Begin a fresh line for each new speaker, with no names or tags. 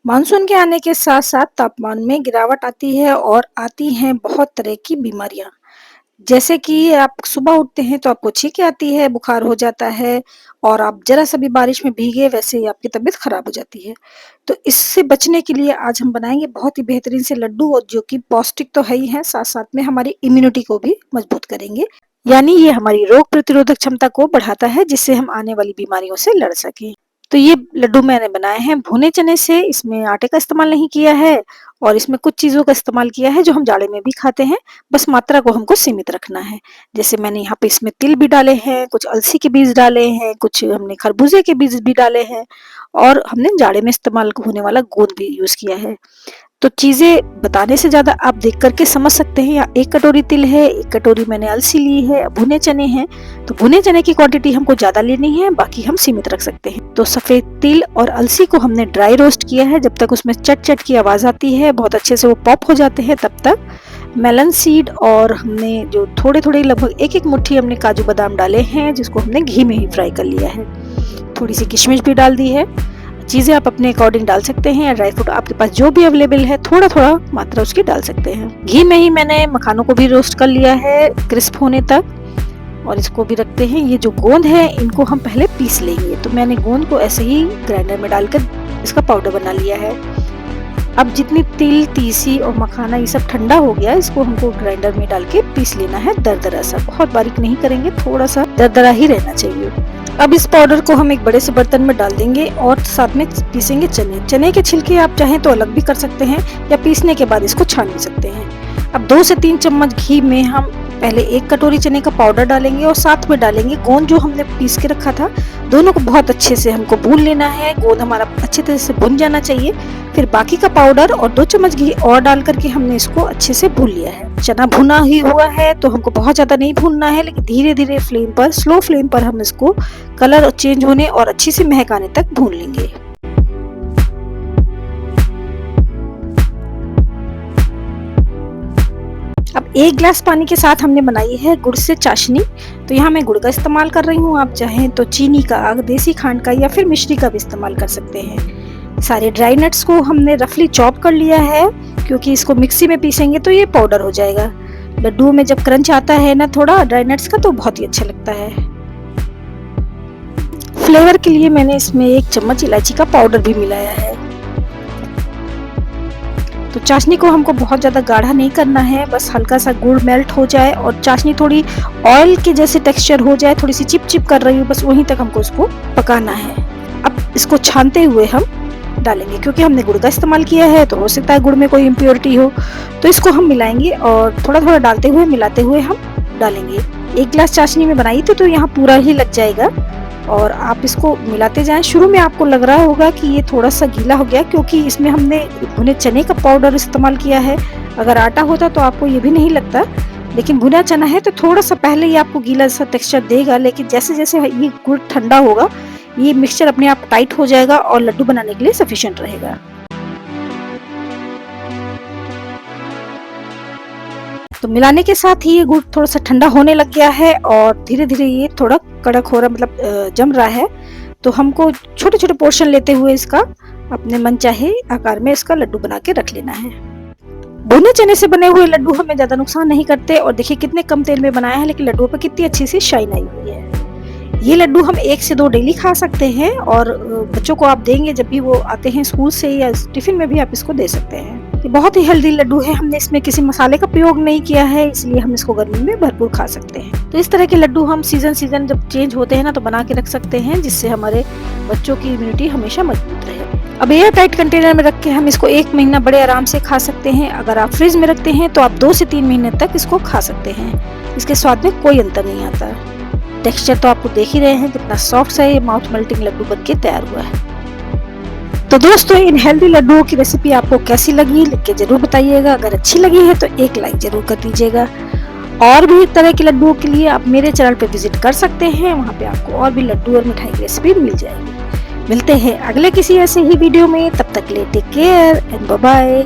Monsoon के आने के साथ-साथ तापमान में गिरावट आती है और आती हैं बहुत तरह की बीमारियाँ। जैसे कि आप सुबह उठते हैं तो आपको छींकें आती है, बुखार हो जाता है और आप ज़रा-सा भी बारिश में भीगे वैसे ही आपकी तबीयत खराब हो जाती है। तो इससे बचने के लिए आज हम बनाएँगे बहुत ही बेहतरीन से लड्डू और जो कि पौष्टिक तो है ही हैं, साथ-साथ में हमारी इम्यूनिटी को भी मजबूत करेंगे। यानी ये हमारी रोग प्रतिरोधक क्षमता को बढ़ाता है जिससे हम आने वाली बीमारियों से लड़ सकें। तो ये लड्डू मैंने बनाए हैं भुने चने से, इसमें आटे का इस्तेमाल नहीं किया है और इसमें कुछ चीज़ों का इस्तेमाल किया है जो हम जाड़े में भी खाते हैं, बस मात्रा को हमको सीमित रखना है। जैसे मैंने यहाँ पे इसमें तिल भी डाले हैं, कुछ अलसी के बीज डाले हैं, कुछ हमने खरबूजे के बीज भी डाले हैं और हमने जाड़े में इस्तेमाल होने वाला गोंद भी यूज़ किया है। तो चीज़ें बताने से ज़्यादा आप देख कर के समझ सकते हैं। यहाँ 1 कटोरी तिल है, 1 कटोरी मैंने अलसी ली है, भुने चने हैं। तो भुने चने की क्वांटिटी हमको ज़्यादा लेनी है, बाकी हम सीमित रख सकते हैं। तो सफ़ेद तिल और अलसी को हमने ड्राई रोस्ट किया है, जब तक उसमें चट-चट की आवाज़ आती है, बहुत अच्छे से वो पॉप हो जाते हैं तब तक। मेलन सीड और हमने जो थोड़े-थोड़े लगभग 1-1 मुट्ठी हमने काजू बादाम डाले हैं, जिसको हमने घी में ही फ्राई कर लिया है। थोड़ी-सी किशमिश भी डाल दी है। चीज़ें आप अपने अकॉर्डिंग डाल सकते हैं या ड्राई फ्रूट आपके पास जो भी अवेलेबल है थोड़ा-थोड़ा मात्रा उसकी डाल सकते हैं। घी में ही मैंने मखानों को भी रोस्ट कर लिया है क्रिस्प होने तक और इसको भी रखते हैं। ये जो गोंद है इनको हम पहले पीस लेंगे, तो मैंने गोंद को ऐसे ही ग्राइंडर में डालकर इसका पाउडर बना लिया है। अब जितनी तिल, तीसी और मखाना ये सब ठंडा हो गया, इसको हमको ग्राइंडर में डाल के पीस लेना है दरदरा सा। बहुत बारीक नहीं करेंगे, थोड़ा सा दरदरा ही रहना चाहिए। अब इस पाउडर को हम एक बड़े से बर्तन में डाल देंगे और साथ में पीसेंगे चने। चने के छिलके आप चाहें तो अलग भी कर सकते हैं या पीसने के बाद इसको छान भी सकते हैं। अब 2 से 3 चम्मच घी में हम पहले 1 कटोरी चने का पाउडर डालेंगे और साथ में डालेंगे गोंद जो हमने पीस के रखा था। दोनों को बहुत अच्छे से हमको भून लेना है। गोंद हमारा अच्छे तरह से भुन जाना चाहिए। फिर बाकी का पाउडर और 2 चम्मच घी और डाल करके हमने इसको अच्छे से भून लिया है। चना भुना ही हुआ है तो हमको बहुत ज्यादा नहीं भूनना है, लेकिन धीरे-धीरे फ्लेम पर, स्लो फ्लेम पर हम इसको कलर चेंज होने और अच्छी सी महक आने तक भून लेंगे। अब 1 गिलास पानी के साथ हमने बनाई है गुड़ से चाशनी। तो यहाँ मैं गुड़ का इस्तेमाल कर रही हूँ, आप चाहें तो चीनी का, देसी खांड का या फिर मिश्री का भी इस्तेमाल कर सकते हैं। सारे ड्राई नट्स को हमने रफली चॉप कर लिया है, क्योंकि इसको मिक्सी में पीसेंगे तो ये पाउडर हो जाएगा। लड्डू में जब क्रंच आता है ना थोड़ा ड्राई नट्स का, तो बहुत ही अच्छा लगता है। फ्लेवर के लिए मैंने इसमें 1 चम्मच इलायची का पाउडर भी मिलाया है। तो चाशनी को हमको बहुत ज़्यादा गाढ़ा नहीं करना है, बस हल्का सा गुड़ मेल्ट हो जाए और चाशनी थोड़ी ऑयल के जैसे टेक्सचर हो जाए, थोड़ी सी चिप चिप कर रही हो, बस वहीं तक हमको इसको पकाना है। अब इसको छानते हुए हम डालेंगे, क्योंकि हमने गुड़ का इस्तेमाल किया है तो हो सकता है गुड़ में कोई इम्प्योरिटी हो, तो इसको हम मिलाएंगे और थोड़ा थोड़ा डालते हुए मिलाते हुए हम डालेंगे। 1 गिलास चाशनी में बनाई थी तो यहाँ पूरा ही लग जाएगा और आप इसको मिलाते जाएं। शुरू में आपको लग रहा होगा कि ये थोड़ा सा गीला हो गया, क्योंकि इसमें हमने भुने चने का पाउडर इस्तेमाल किया है। अगर आटा होता तो आपको ये भी नहीं लगता, लेकिन भुना चना है तो थोड़ा सा पहले ही आपको गीला सा टेक्सचर देगा, लेकिन जैसे जैसे ये गुड़ ठंडा होगा ये मिक्सचर अपने आप टाइट हो जाएगा और लड्डू बनाने के लिए सफिशिएंट रहेगा। तो मिलाने के साथ ही ये गुड़ थोड़ा सा ठंडा होने लग गया है और धीरे धीरे ये थोड़ा कड़क हो रहा, मतलब जम रहा है। तो हमको छोटे छोटे पोर्शन लेते हुए इसका अपने मनचाहे आकार में इसका लड्डू बना के रख लेना है। भुने चने से बने हुए लड्डू हमें ज्यादा नुकसान नहीं करते और देखिए कितने कम तेल में बनाया है, लेकिन लड्डुओं पर कितनी अच्छी सी शाइन आई हुई है। ये लड्डू हम 1 से 2 डेली खा सकते हैं और बच्चों को आप देंगे जब भी वो आते हैं स्कूल से, या टिफिन में भी आप इसको दे सकते हैं। ये बहुत ही हेल्दी लड्डू है, हमने इसमें किसी मसाले का प्रयोग नहीं किया है, इसलिए हम इसको गर्मी में भरपूर खा सकते हैं। तो इस तरह के लड्डू हम सीजन जब चेंज होते हैं ना तो बना के रख सकते हैं, जिससे हमारे बच्चों की इम्यूनिटी हमेशा मजबूत रहे। अब एयर टाइट कंटेनर में रख के हम इसको 1 महीना बड़े आराम से खा सकते हैं। अगर आप फ्रिज में रखते हैं तो आप 2 से 3 महीने तक इसको खा सकते हैं। इसके स्वाद में कोई अंतर नहीं आता। टेक्सचर तो आपको देख ही रहे हैं कितना सॉफ्ट सा ये माउथ मेल्टिंग लड्डू बनके तैयार हुआ है। तो दोस्तों, इन हेल्दी लड्डुओं की रेसिपी आपको कैसी लगी लिख के जरूर बताइएगा। अगर अच्छी लगी है तो 1 लाइक जरूर कर दीजिएगा। और भी तरह के लड्डुओं के लिए आप मेरे चैनल पे विजिट कर सकते हैं, वहाँ पे आपको और भी लड्डू और मिठाई की रेसिपी मिल जाएगी। मिलते हैं अगले किसी ऐसे ही वीडियो में, तब तक के लिए take care and bye bye.